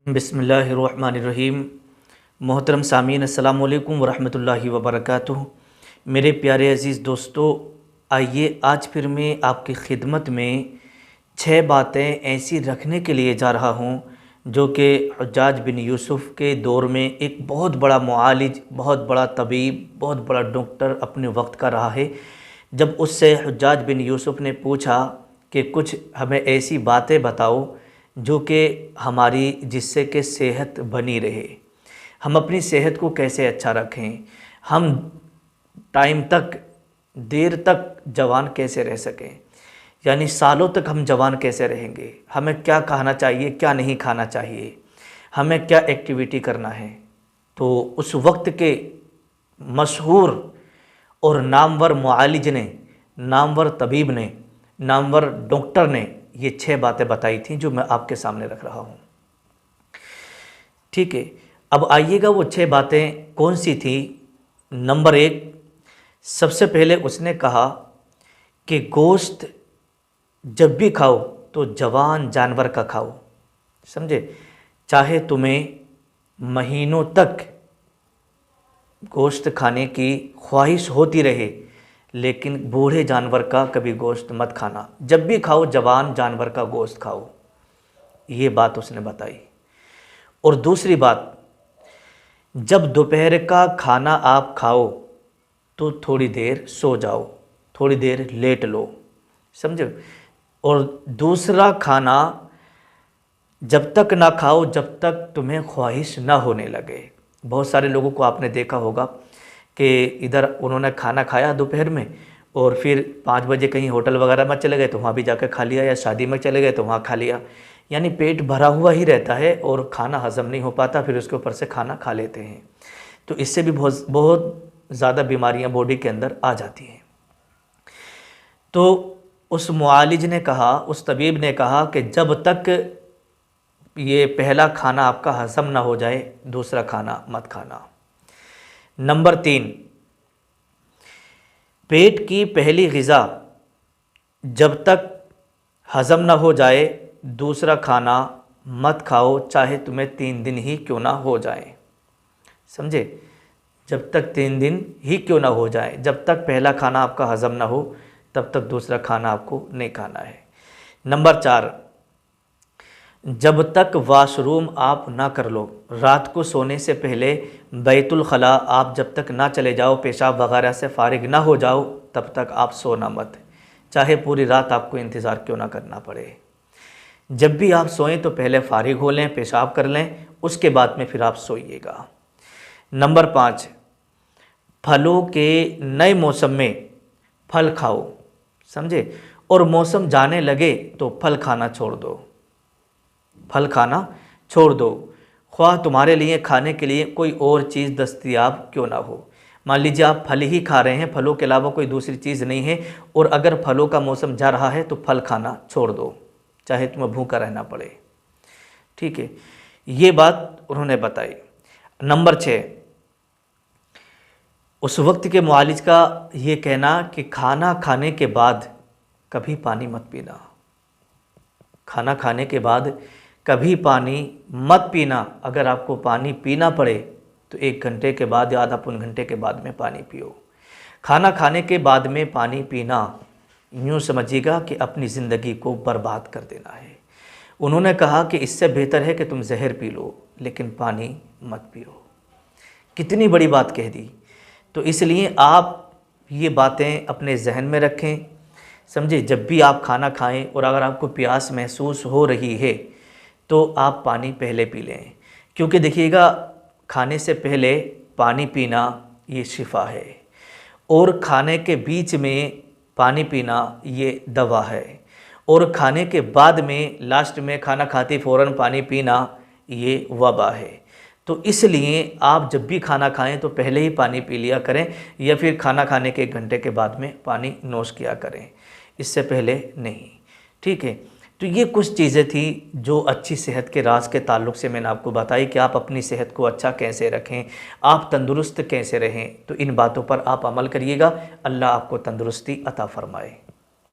बिस्मिल्लाहिर्रहमानिर्रहीम। मोहतरम सामीन अस्सलाम वालेकुम वरहमतुल्लाहि वबरकातुहू। मेरे प्यारे अज़ीज़ दोस्तों, आइए आज फिर मैं आपकी खिदमत में 6 बातें ऐसी रखने के लिए जा रहा हूँ जो कि हज्जाज बिन यूसुफ़ के दौर में एक बहुत बड़ा मुआलिज, बहुत बड़ा तबीब, बहुत बड़ा डॉक्टर अपने वक्त का रहा है। जब उससे हज्जाज बिन यूसुफ़ ने पूछा कि कुछ हमें ऐसी बातें बताओ जो कि हमारी जिससे कि सेहत बनी रहे, हम अपनी सेहत को कैसे अच्छा रखें, हम टाइम तक, देर तक जवान कैसे रह सकें, यानी सालों तक हम जवान कैसे रहेंगे, हमें क्या खाना चाहिए, क्या नहीं खाना चाहिए, हमें क्या एक्टिविटी करना है। तो उस वक्त के मशहूर और नामवर मुआलिज ने, नामवर तबीब ने, नामवर डॉक्टर ने ये 6 बातें बताई थी जो मैं आपके सामने रख रहा हूँ। ठीक है, अब आइएगा वो 6 बातें कौन सी थी। नंबर 1, सबसे पहले उसने कहा कि गोश्त जब भी खाओ तो जवान जानवर का खाओ। समझे, चाहे तुम्हें महीनों तक गोश्त खाने की ख्वाहिश होती रहे, लेकिन बूढ़े जानवर का कभी गोश्त मत खाना, जब भी खाओ जवान जानवर का गोश्त खाओ। ये बात उसने बताई। और दूसरी बात, जब दोपहर का खाना आप खाओ तो थोड़ी देर सो जाओ, थोड़ी देर लेट लो। समझे। और दूसरा खाना जब तक ना खाओ जब तक तुम्हें ख्वाहिश ना होने लगे। बहुत सारे लोगों को आपने देखा होगा कि इधर उन्होंने खाना खाया दोपहर में और फिर 5 बजे कहीं होटल वगैरह में चले गए तो वहाँ भी जाकर खा लिया, या शादी में चले गए तो वहाँ खा लिया। यानी पेट भरा हुआ ही रहता है और खाना हज़म नहीं हो पाता, फिर उसके ऊपर से खाना खा लेते हैं। तो इससे भी बहुत बहुत ज़्यादा बीमारियाँ बॉडी के अंदर आ जाती हैं। तो उस मुआलिज ने कहा, उस तबीब ने कहा कि जब तक ये पहला खाना आपका हज़म ना हो जाए दूसरा खाना मत खाना। नंबर 3, पेट की पहली ग़िज़ा जब तक हज़म ना हो जाए दूसरा खाना मत खाओ, चाहे तुम्हें 3 दिन ही क्यों ना हो जाए। समझे, जब तक 3 दिन ही क्यों ना हो जाए, जब तक पहला खाना आपका हज़म ना हो तब तक दूसरा खाना आपको नहीं खाना है। नंबर 4, जब तक वाशरूम आप ना कर लो, रात को सोने से पहले बैतुल खला आप जब तक ना चले जाओ, पेशाब वगैरह से फारिग ना हो जाओ, तब तक आप सोना मत, चाहे पूरी रात आपको इंतज़ार क्यों ना करना पड़े। जब भी आप सोएं तो पहले फारिग हो लें, पेशाब कर लें, उसके बाद में फिर आप सोइएगा। नंबर 5, फलों के नए मौसम में फल खाओ। समझे, और मौसम जाने लगे तो फल खाना छोड़ दो, फल खाना छोड़ दो, ख्वाह तुम्हारे लिए खाने के लिए कोई और चीज़ दस्तयाब क्यों ना हो। मान लीजिए आप फल ही खा रहे हैं, फलों के अलावा कोई दूसरी चीज़ नहीं है, और अगर फलों का मौसम जा रहा है तो फल खाना छोड़ दो, चाहे तुम्हें भूखा रहना पड़े। ठीक है, ये बात उन्होंने बताई। नंबर 6, उस वक्त के मुआलिज का ये कहना कि खाना खाने के बाद कभी पानी मत पीना, खाना खाने के बाद कभी पानी मत पीना। अगर आपको पानी पीना पड़े तो 1 घंटे के बाद या आधा पौन घंटे के बाद में पानी पियो। खाना खाने के बाद में पानी पीना यूँ समझिएगा कि अपनी ज़िंदगी को बर्बाद कर देना है। उन्होंने कहा कि इससे बेहतर है कि तुम जहर पी लो लेकिन पानी मत पियो। कितनी बड़ी बात कह दी। तो इसलिए आप ये बातें अपने जहन में रखें। समझे, जब भी आप खाना खाएं और अगर आपको प्यास महसूस हो रही है तो आप पानी पहले पी लें, क्योंकि देखिएगा खाने से पहले पानी पीना ये शिफा है, और खाने के बीच में पानी पीना ये दवा है, और खाने के बाद में लास्ट में खाना खाते फ़ौरन पानी पीना ये वबा है। तो इसलिए आप जब भी खाना खाएं तो पहले ही पानी पी लिया करें, या फिर खाना खाने के 1 घंटे के बाद में पानी नोश किया करें, इससे पहले नहीं। ठीक है, तो ये कुछ चीज़ें थी जो अच्छी सेहत के राज के ताल्लुक़ से मैंने आपको बताई कि आप अपनी सेहत को अच्छा कैसे रखें, आप तंदुरुस्त कैसे रहें। तो इन बातों पर आप अमल करिएगा, अल्लाह आपको तंदुरुस्ती अता फ़रमाए।